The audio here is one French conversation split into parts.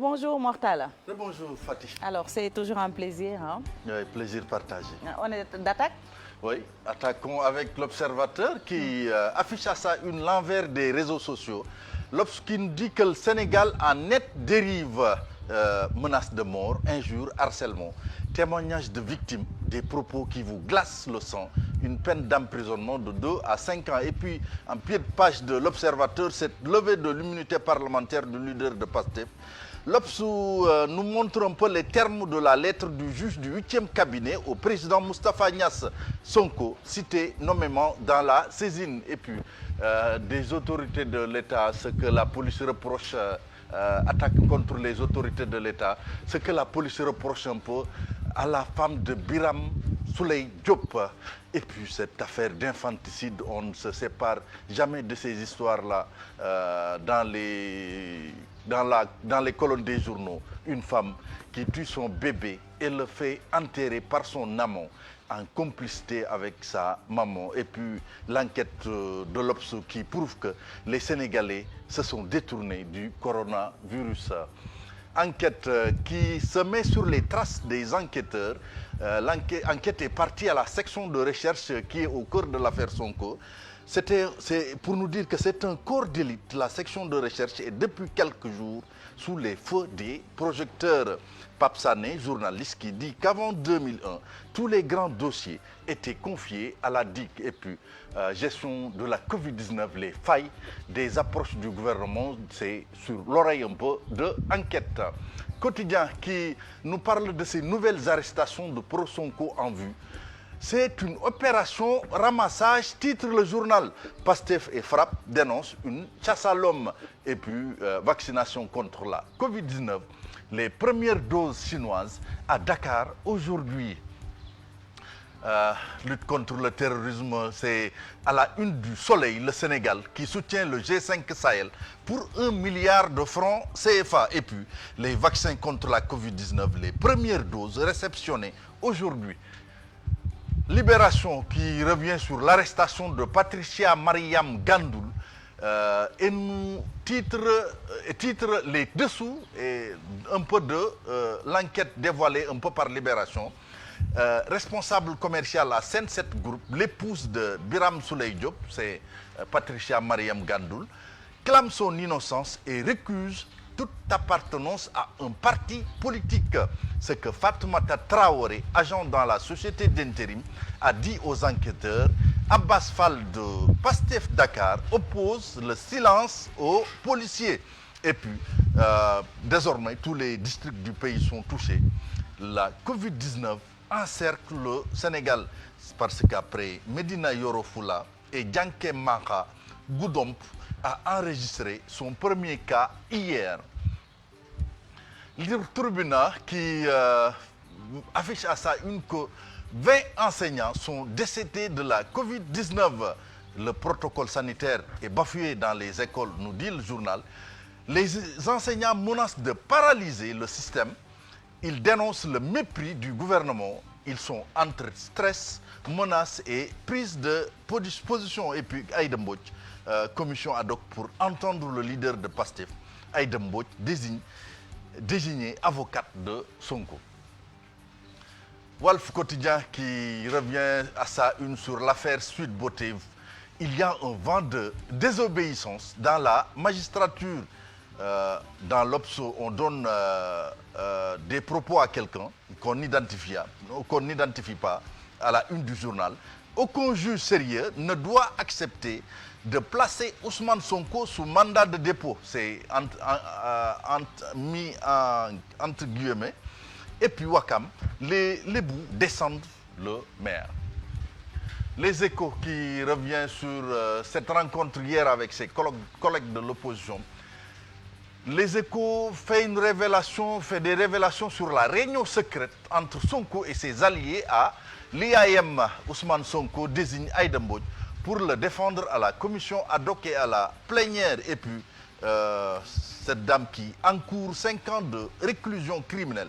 Bonjour Mortala. Bonjour Fatih. Alors c'est toujours un plaisir. Hein? Oui, plaisir partagé. On est d'attaque? Oui, attaquons avec l'Observateur qui affiche à ça l'envers des réseaux sociaux. L'Obs qui nous dit que le Sénégal en nette dérive, menace de mort, injures, harcèlement, témoignages de victimes, des propos qui vous glacent le sang, une peine d'emprisonnement de 2 à 5 ans. Et puis, en pied de page de l'Observateur, cette levée de l'immunité parlementaire du leader de PASTEF. L'Obs nous montre un peu les termes de la lettre du juge du 8e cabinet au président Moustapha Niasse Sonko, cité nommément dans la saisine. Et puis, des autorités de l'État, ce que la police reproche, attaque contre les autorités de l'État, ce que la police reproche un peu à la femme de Biram Souley Diop. Et puis cette affaire d'infanticide, on ne se sépare jamais de ces histoires-là dans les colonnes des journaux. Une femme qui tue son bébé et le fait enterrer par son amant en complicité avec sa maman. Et puis l'enquête de l'Obs qui prouve que les Sénégalais se sont détournés du coronavirus. Enquête qui se met sur les traces des enquêteurs. L'enquête est partie à la section de recherche qui est au cœur de l'affaire Sonko. C'est pour nous dire que c'est un corps d'élite, la section de recherche, et depuis quelques jours sous les feux des projecteurs. Pape Sané, journaliste, qui dit qu'avant 2001, tous les grands dossiers étaient confiés à la DIC. Et puis, gestion de la Covid-19, les failles des approches du gouvernement, c'est sur l'oreille un peu de enquête. Quotidien qui nous parle de ces nouvelles arrestations de pro-Sonko en vue. C'est une opération ramassage, titre le journal. PASTEF et FRAPP dénoncent une chasse à l'homme. Et puis, vaccination contre la Covid-19. Les premières doses chinoises à Dakar aujourd'hui. Lutte contre le terrorisme, c'est à la une du Soleil, le Sénégal, qui soutient le G5 Sahel pour 1 milliard de francs CFA. Et puis, les vaccins contre la Covid-19, les premières doses réceptionnées aujourd'hui. Libération qui revient sur l'arrestation de Patricia Mariam Gandoul et nous titre les dessous et un peu de l'enquête dévoilée un peu par Libération. Responsable commercial à Senset Group, l'épouse de Biram Souley Diop, c'est Patricia Mariam Gandoul, clame son innocence et récuse toute appartenance à un parti politique. Ce que Fatoumata Traoré, agent dans la société d'intérim, a dit aux enquêteurs. Abbas Fall de PASTEF Dakar oppose le silence aux policiers. Et puis, désormais, tous les districts du pays sont touchés. La Covid-19 encercle le Sénégal parce qu'après Medina Yoro Fula et Djanké Maka, Goudomp a enregistré son premier cas hier. Le tribunal qui affiche à ça que 20 enseignants sont décédés de la Covid-19. Le protocole sanitaire est bafoué dans les écoles, nous dit le journal. Les enseignants menacent de paralyser le système. Ils dénoncent le mépris du gouvernement. Ils sont entre stress, menaces et prise de position. Et puis Aïda Mbodj, commission ad hoc pour entendre le leader de PASTEF, Aïda Mbodj, désignée avocate de Sonko. Walf Quotidien qui revient à sa une sur l'affaire Sweet Beauté. Il y a un vent de désobéissance dans la magistrature. Dans l'Obs, on donne des propos à quelqu'un qu'on n'identifie pas à la une du journal. Aucun juge sérieux ne doit accepter de placer Ousmane Sonko sous mandat de dépôt. C'est mis entre guillemets. Et puis Wakam, les bouts descendent le maire. Les Échos qui revient sur cette rencontre hier avec ses collègues de l'opposition. Les Échos fait des révélations sur la réunion secrète entre Sonko et ses alliés à l'IAM. Ousmane Sonko désigne Aïda Mbodj pour le défendre à la commission ad hoc et à la plénière. Et puis, cette dame qui encourt 5 ans de réclusion criminelle.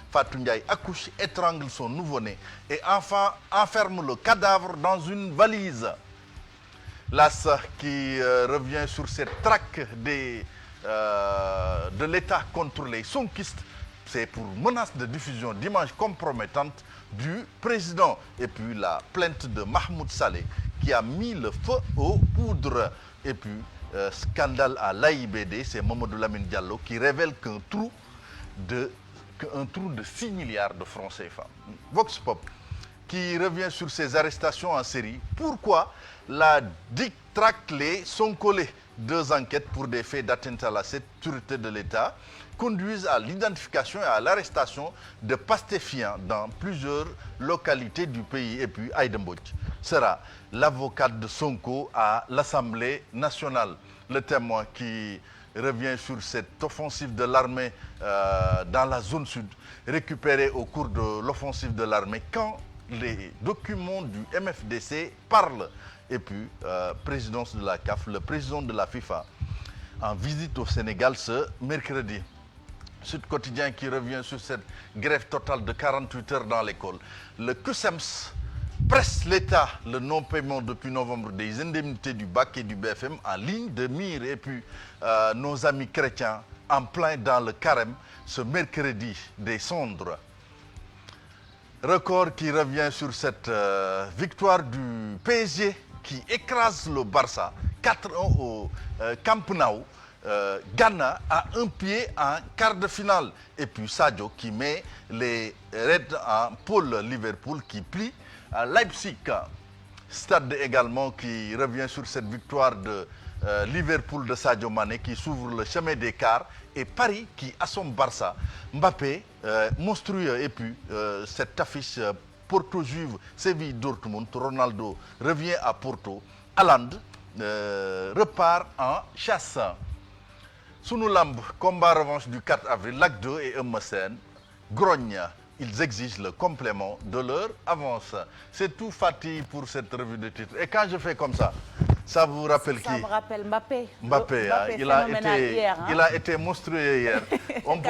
Fatou Ndiaye accouche, étrangle son nouveau-né et enfin enferme le cadavre dans une valise. L'AS qui revient sur cette traque des de l'État contre les sonkistes, c'est pour menace de diffusion d'images compromettantes du président. Et puis la plainte de Mahmoud Saleh qui a mis le feu aux poudres. Et puis scandale à l'AIBD, c'est Mamadou Lamine Diallo qui révèle qu'un trou de 6 milliards de francs CFA. Vox Pop qui revient sur ces arrestations en série. Pourquoi la DIC traque les Sonkolé? 2 enquêtes pour des faits d'atteinte à la sécurité de l'État conduisent à l'identification et à l'arrestation de pastéfiants dans plusieurs localités du pays. Et puis Aïda Mbodj sera l'avocate de Sonko à l'Assemblée nationale. Le Témoin qui revient sur cette offensive de l'armée dans la zone sud, récupérée au cours de l'offensive de l'armée, quand les documents du MFDC parlent. Et puis, présidence de la CAF, le président de la FIFA, en visite au Sénégal ce mercredi. Sud Quotidien qui revient sur cette grève totale de 48 heures dans l'école. Le CUSEMS presse l'État le non-paiement depuis novembre des indemnités du BAC et du BFM en ligne de mire. Et puis, nos amis chrétiens en plein dans le carême ce mercredi des cendres. Record qui revient sur cette victoire du PSG qui écrase le Barça 4-1 au Camp Nou. Ghana a un pied en quart de finale. Et puis Sadio qui met les Reds en pôle. Liverpool qui plie à Leipzig. Stade également qui revient sur cette victoire de Liverpool de Sadio Mané qui s'ouvre le chemin des quarts. Et Paris qui assomme Barça. Mbappé monstrueux. Et puis cette affiche Porto Juve, Séville Dortmund. Ronaldo revient à Porto. Haaland repart en chasse. Sunu Lamb, combat revanche du 4 avril, Lac 2 et Eumeu Sène grognent. Ils exigent le complément de leur avance. C'est tout Fatih pour cette revue de titre. Et quand je fais comme ça vous rappelle qui? Ça me rappelle Mbappé. Mbappé, hein, il a été monstrueux hier. On ne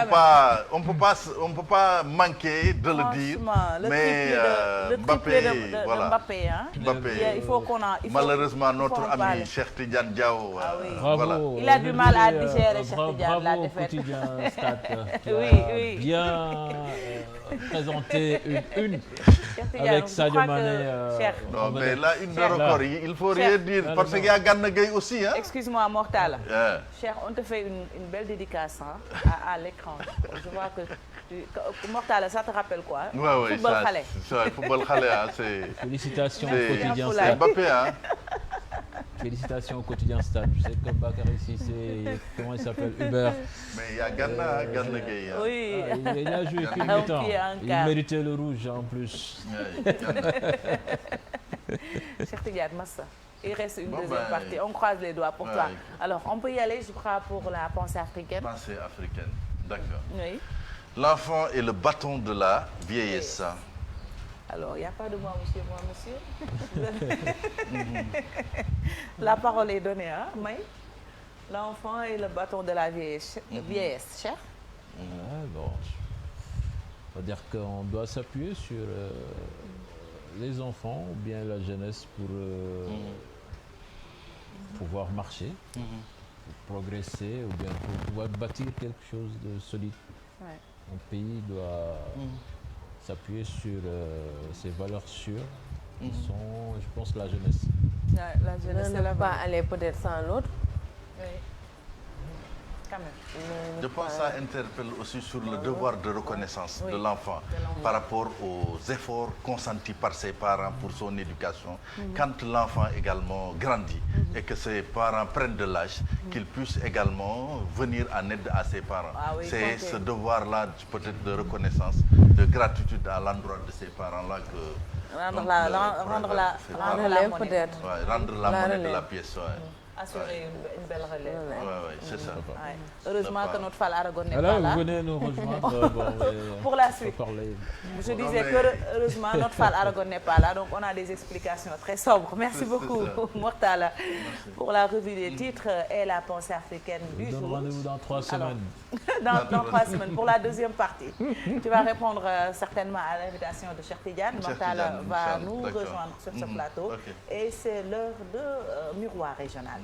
peut pas manquer de le dire. Mais Mbappé, voilà. Mbappé, hein. Mbappé, il faut qu'on a. Malheureusement, notre ami Cheikh Tidiane Diao. Bravo. Voilà. Il a du mal à digérer Cheikh Tidiane, la défaite. Quotidien Stade, qui Oui. a bien présenté une avec Sadio Mané. Non, mais là, une de record, il faut rien dire. Parce qu'il y a Gana Gueye aussi. Hein? Excuse-moi, Mortala. Cher, on te fait une belle dédicace hein, à l'écran. Je vois que Mortala, ça te rappelle quoi? Oui, Football Khalé. Football Khalé, hein, c'est... Félicitations au quotidien C'est Stade. Mbappé, hein? Félicitations au quotidien Stade. Je sais que Bakary ici, c'est... Comment il s'appelle? Hubert. Mais il y a Gana Gueye. Hein? Oui. Il a joué qu'une Un mi-temps. pied, un Il quart. méritait le rouge en plus. Cheikh Tidiane Massa. Il reste une Bon, deuxième partie. On croise les doigts pour toi. Ouais. Alors, on peut y aller, je crois, pour la pensée africaine. Pensée africaine, d'accord. Oui. L'enfant est le bâton de la vieillesse. Alors, il n'y a pas de moi, monsieur. La parole est donnée, hein, Maï? L'enfant est le bâton de la vieillesse. Vieillesse, cher. Bon, on va dire qu'on doit s'appuyer sur les enfants ou bien la jeunesse pour pouvoir marcher, pour progresser ou bien pour pouvoir bâtir quelque chose de solide. Ouais. Un pays doit s'appuyer sur ses valeurs sûres, qui sont, je pense, la jeunesse. Ouais, la jeunesse, c'est Ne la pas aller peut-être sans l'autre. Oui. Quand même. Je pense que ça interpelle aussi sur le devoir de reconnaissance de l'enfant par rapport aux efforts consentis par ses parents pour son éducation. Quand l'enfant également grandit et que ses parents prennent de l'âge, qu'il puisse également venir en aide à ses parents. Ah oui, c'est compter. ce devoir-là peut-être de reconnaissance, de gratitude à l'endroit de ses parents-là que... Rendre donc, la Relève monnaie. peut-être. Ouais, rendre la monnaie de la pièce. Ouais. Assurer une belle relève. Ouais, c'est ça. Ouais. Heureusement que notre Fall Aragon n'est Alors, pas là. vous venez nous rejoindre Pour la suite. pour parler. Je disais que heureusement notre Fall Aragon n'est pas là, donc on a des explications très sobres. Merci beaucoup, Mortala, pour la revue des titres et la pensée africaine Je du vous donne jour. rendez-vous dans 3 semaines. Dans 3 semaines, pour la deuxième partie. Tu vas répondre certainement à l'invitation de Cheikh Tidiane. Mortala Tidiane, va Inch'Allah. nous D'accord. rejoindre sur ce plateau. Ok. Et c'est l'heure de Miroir régional.